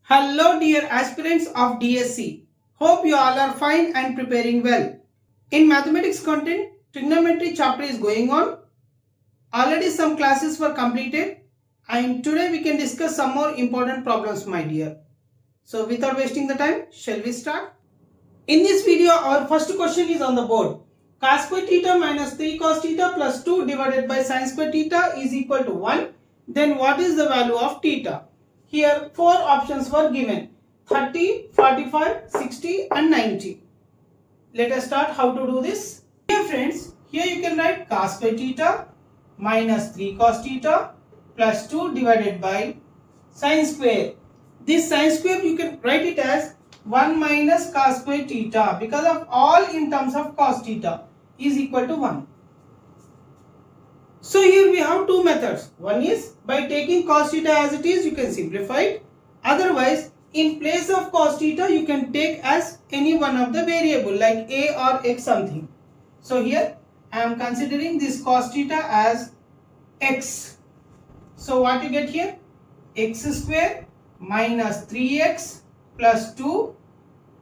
Hello dear aspirants of DSC. Hope you all are fine and preparing well. In mathematics content, trigonometry chapter is going on. Already some classes were completed and today we can discuss some more important problems, my dear. So without wasting the time, shall we start? In this video, our first question is on the board. Cos square theta minus 3 cos theta plus 2 divided by sin square theta is equal to 1. Then what is the value of theta? Here 4 options were given: 30, 45, 60 and 90. Let us start how to do this. Dear friends, here you can write cos square theta minus 3 cos theta plus 2 divided by sin square. This sin square you can write it as 1 minus cos square theta because of all in terms of cos theta is equal to 1. So here we have two methods. One is by taking cos theta as it is, you can simplify it. Otherwise, in place of cos theta, you can take as any one of the variable like a or x something. So here I am considering this cos theta as x. So what you get here? X square minus 3x plus 2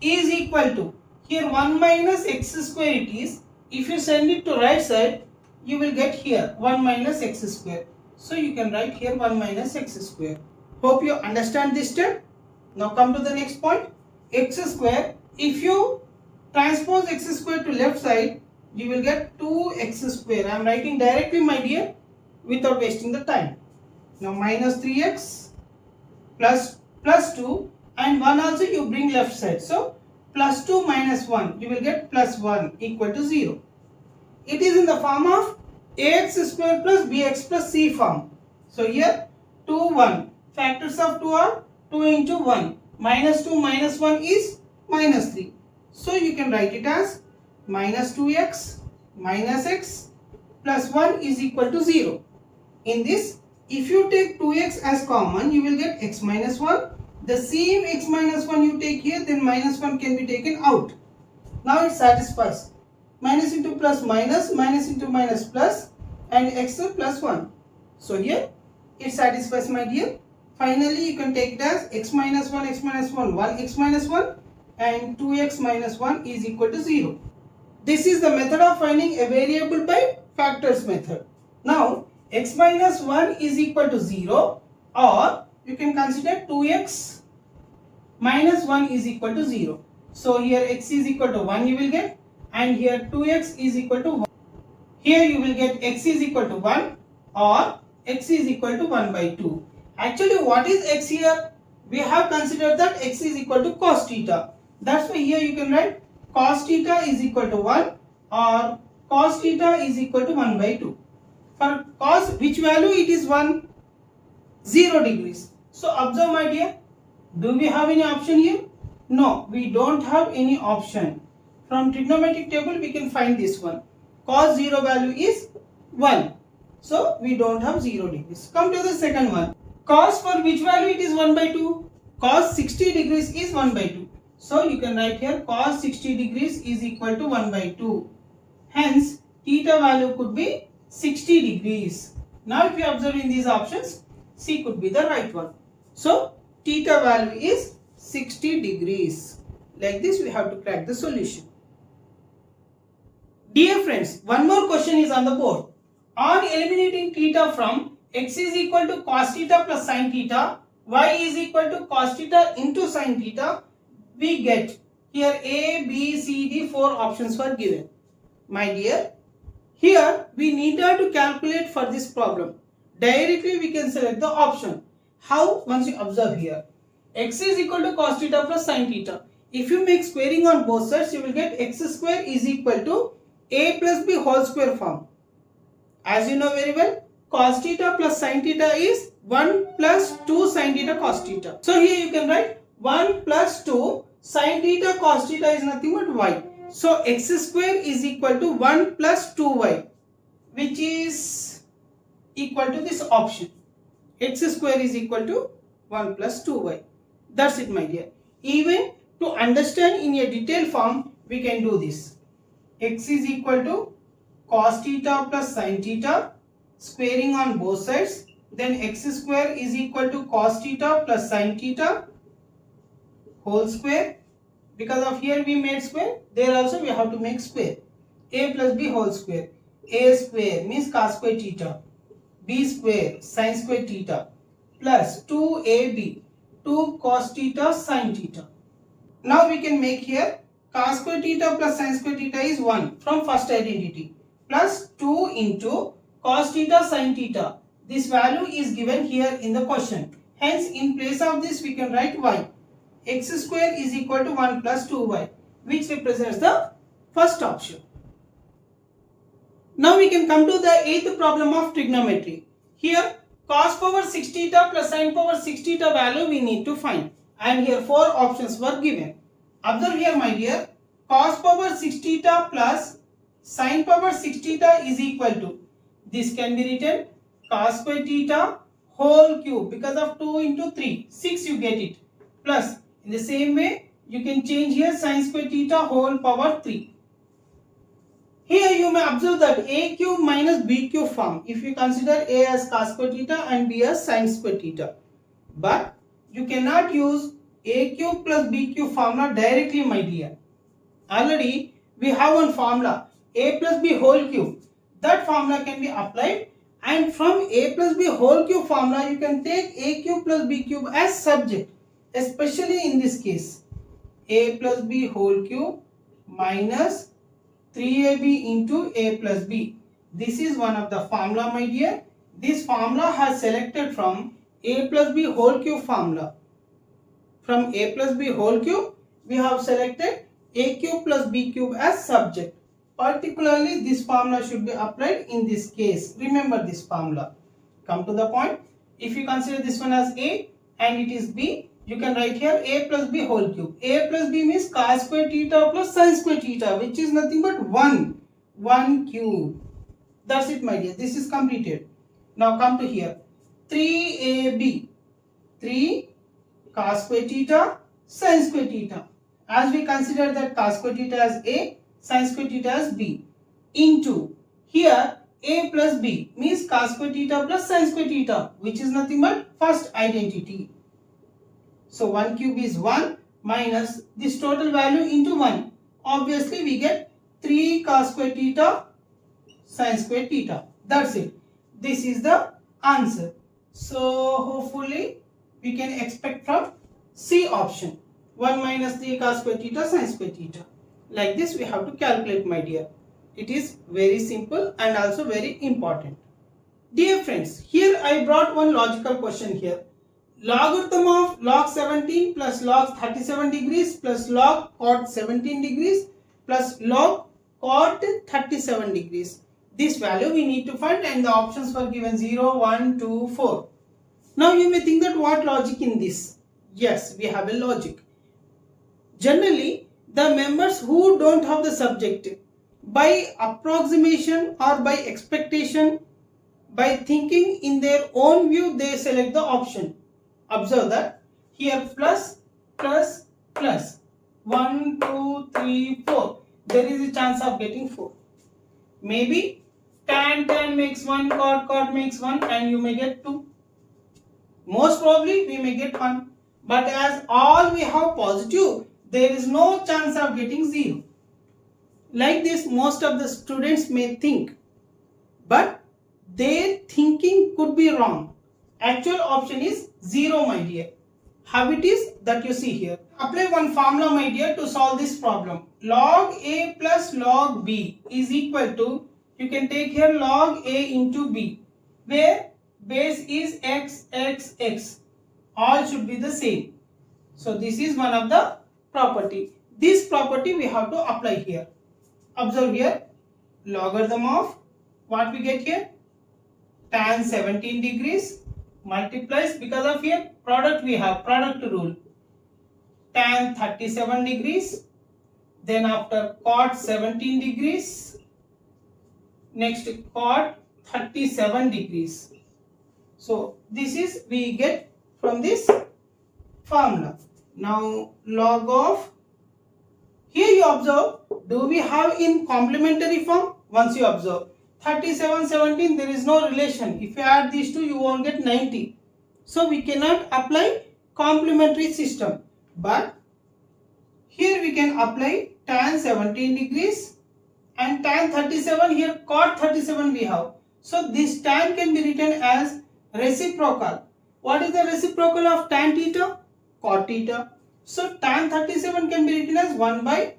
is equal to, here 1 minus x square it is. If you send it to right side, you will get here 1 minus x square. So you can write here 1 minus x square. Hope you understand this step. Now come to the next point. X square, if you transpose x square to left side, you will get 2x square. I am writing directly, my dear, without wasting the time. Now minus 3x plus 2 and 1 also you bring left side. So plus 2 minus 1, you will get plus 1 equal to 0. It is in the form of ax square plus bx plus c form. So here 2, 1. Factors of 2 are 2 into 1. Minus 2 minus 1 is minus 3. So you can write it as minus 2x minus x plus 1 is equal to 0. In this, if you take 2x as common, you will get x minus 1. The same x minus 1 you take here, then minus 1 can be taken out. Now it satisfies. Minus into plus minus, minus into minus plus, and x plus 1. So here it satisfies, my dear. Finally you can take it as x minus 1, 1x minus 1 and 2x minus 1 is equal to 0. This is the method of finding a variable by factors method. Now x minus 1 is equal to 0, or you can consider 2x minus 1 is equal to 0. So here x is equal to 1 you will get, and here 2x is equal to 1. Here you will get x is equal to 1 or x is equal to 1 by 2. Actually what is x here? We have considered that x is equal to cos theta. That's why here you can write cos theta is equal to 1 or cos theta is equal to 1 by 2. For cos, which value it is 1? 0 degrees. So observe, my dear, do we have any option here? No, we don't have any option. From trigonometric table we can find this one. Cos 0 value is 1. So we don't have 0 degrees. Come to the second one. Cos for which value it is 1 by 2? Cos 60 degrees is 1 by 2. So you can write here cos 60 degrees is equal to 1 by 2. Hence theta value could be 60 degrees. Now if you observe in these options, C could be the right one. So theta value is 60 degrees. Like this we have to crack the solution. Dear friends, one more question is on the board. On eliminating theta from x is equal to cos theta plus sin theta, y is equal to cos theta into sin theta, we get here A, B, C, D, 4 options were given. My dear, here we needed to calculate for this problem. Directly we can select the option. How? Once you observe here. X is equal to cos theta plus sin theta. If you make squaring on both sides, you will get x square is equal to a plus b whole square form. As you know very well, cos theta plus sin theta is 1 plus 2 sin theta cos theta. So here you can write 1 plus 2 sin theta cos theta is nothing but y. So x square is equal to 1 plus 2y, which is equal to this option. X square is equal to 1 plus 2y. That's it, my dear. Even to understand in a detailed form, we can do this. X is equal to cos theta plus sin theta, squaring on both sides. Then x square is equal to cos theta plus sin theta whole square. Because of here we made square, there also we have to make square. A plus b whole square. A square means cos square theta. B square sin square theta plus 2ab 2 cos theta sin theta. Now we can make here cos square theta plus sin square theta is 1 from first identity plus 2 into cos theta sin theta. This value is given here in the question. Hence in place of this we can write y. X square is equal to 1 plus 2y, which represents the first option. Now we can come to the eighth problem of trigonometry. Here cos power 6 theta plus sin power 6 theta value we need to find, and here 4 options were given. Observe here my dear, cos power 6 theta plus sin power 6 theta is equal to, this can be written cos square theta whole cube, because of 2 into 3, 6 you get it, plus in the same way you can change here sin square theta whole power 3. Here you may observe that a cube minus b cube form if you consider a as cos square theta and b as sin square theta. But you cannot use a cube plus b cube formula directly my dear. Already we have one formula a plus b whole cube. That formula can be applied, and from a plus b whole cube formula you can take a cube plus b cube as subject, especially in this case a plus b whole cube minus 3ab into a plus b. This is one of the formula my dear. This formula has selected from a plus b whole cube formula. From a plus b whole cube we have selected a cube plus b cube as subject. Particularly this formula should be applied in this case. Remember this formula. Come to the point. If you consider this one as a and it is b, you can write here a plus b whole cube. A plus b means cos square theta plus sin square theta, which is nothing but 1 cube. That's it my dear. This is completed. Now come to here. 3ab 3 cos square theta sin square theta. As we consider that cos square theta as a, sin square theta as b, into here a plus b means cos square theta plus sin square theta, which is nothing but first identity. So 1 cube is 1 minus this total value into 1. Obviously we get 3 cos square theta sin square theta. That's it. This is the answer. So hopefully we can expect from C option 1 minus 3 cos square theta sin square theta. Like this we have to calculate my dear. It is very simple and also very important. Dear friends, here I brought one logical question here. Logarithm of log 17 plus log 37 degrees plus log cot 17 degrees plus log cot 37 degrees. This value we need to find, and the options were given 0, 1, 2, 4. Now you may think that what logic in this? Yes, we have a logic. Generally, the members who don't have the subject, by approximation or by expectation, by thinking in their own view, they select the option. Observe that here plus, plus, plus 1, 2, 3, 4. There is a chance of getting 4. Maybe tan makes 1, cot makes 1, and you may get 2. Most probably we may get 1. But as all we have positive, there is no chance of getting 0. Like this most of the students may think. But their thinking could be wrong. Actual option is 0 my dear. How it is that you see here. Apply one formula my dear to solve this problem. Log a plus log b is equal to, you can take here log a into b, where base is x. All should be the same. So this is one of the property. This property we have to apply here. Observe here, logarithm of what we get here, tan 17 degrees multiplies, because of here product we have, product rule, tan 37 degrees, then after cot 17 degrees, next cot 37 degrees. So this is we get from this formula. Now log of, here you observe, do we have in complementary form? Once you observe 37, 17, there is no relation. If you add these two, you won't get 90. So we cannot apply complementary system. But Here we can apply tan 17 degrees and tan 37. Here cot 37 we have. So this tan can be written as reciprocal. What is the reciprocal of tan theta? Cot theta. So tan 37 can be written as 1 by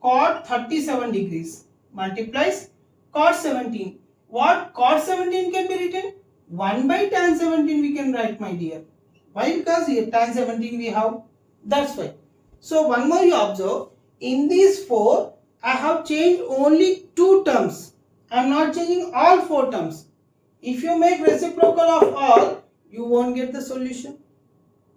cot 37 degrees multiplies cot 17. What cot 17 can be written? 1 by tan 17 we can write, my dear. Why? Because here tan 17 we have. That's why. So one more you observe. In these 4, I have changed only 2 terms. I am not changing all 4 terms. If you make reciprocal of all, you won't get the solution.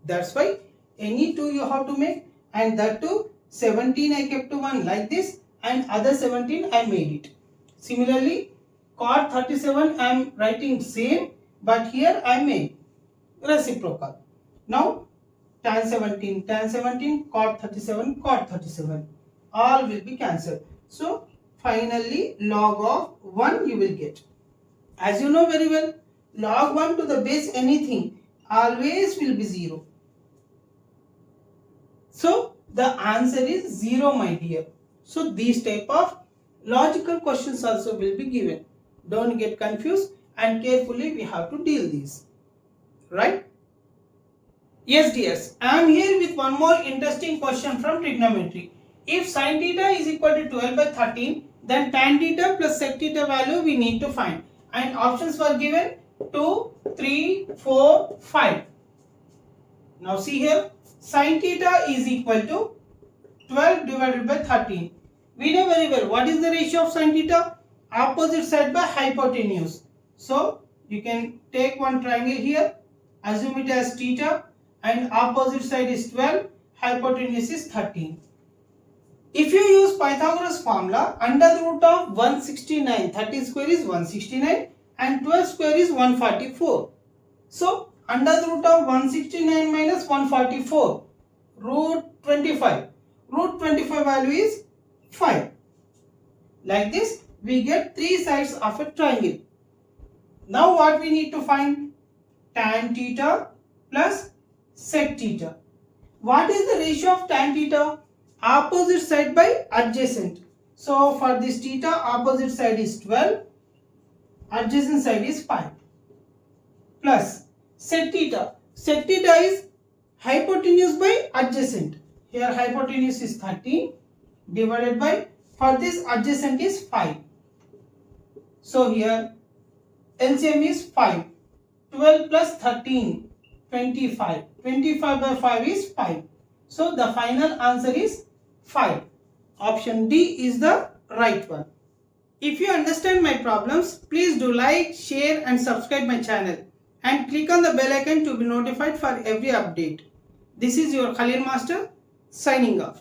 That's why any 2 you have to make, and that too 17 I kept to 1 like this, and other 17 I made it. Similarly, cot 37 I am writing same, but here I made reciprocal. Now tan 17, cot 37, cot 37. All will be cancelled. So finally log of 1 you will get. As you know very well, log 1 to the base anything always will be 0. So the answer is 0, my dear. So these type of logical questions also will be given. Don't get confused, and carefully we have to deal these. Right? Yes, dears. I am here with one more interesting question from trigonometry. If sin theta is equal to 12 by 13, then tan theta plus sec theta value we need to find. And options were given 2, 3, 4, 5. Now see here, sin theta is equal to 12 divided by 13. We know very well what is the ratio of sin theta? Opposite side by hypotenuse. So you can take one triangle here, assume it as theta, and opposite side is 12, hypotenuse is 13. If you use Pythagoras formula, under the root of 169, 13 square is 169 and 12 square is 144. So under the root of 169 minus 144, root 25. Root 25 value is 5. Like this, we get 3 sides of a triangle. Now what we need to find? Tan theta plus sec theta. What is the ratio of tan theta? Opposite side by adjacent. So for this theta, opposite side is 12, adjacent side is 5. Plus sec theta. Sec theta is hypotenuse by adjacent. Here hypotenuse is 13 divided by, for this adjacent is 5. So here LCM is 5. 12 plus 13, 25. 25 by 5 is 5. So the final answer is 5. Option D is the right one. If you understand my problems, please do like, share and subscribe my channel. And click on the bell icon to be notified for every update. This is your Qaleel Master signing off.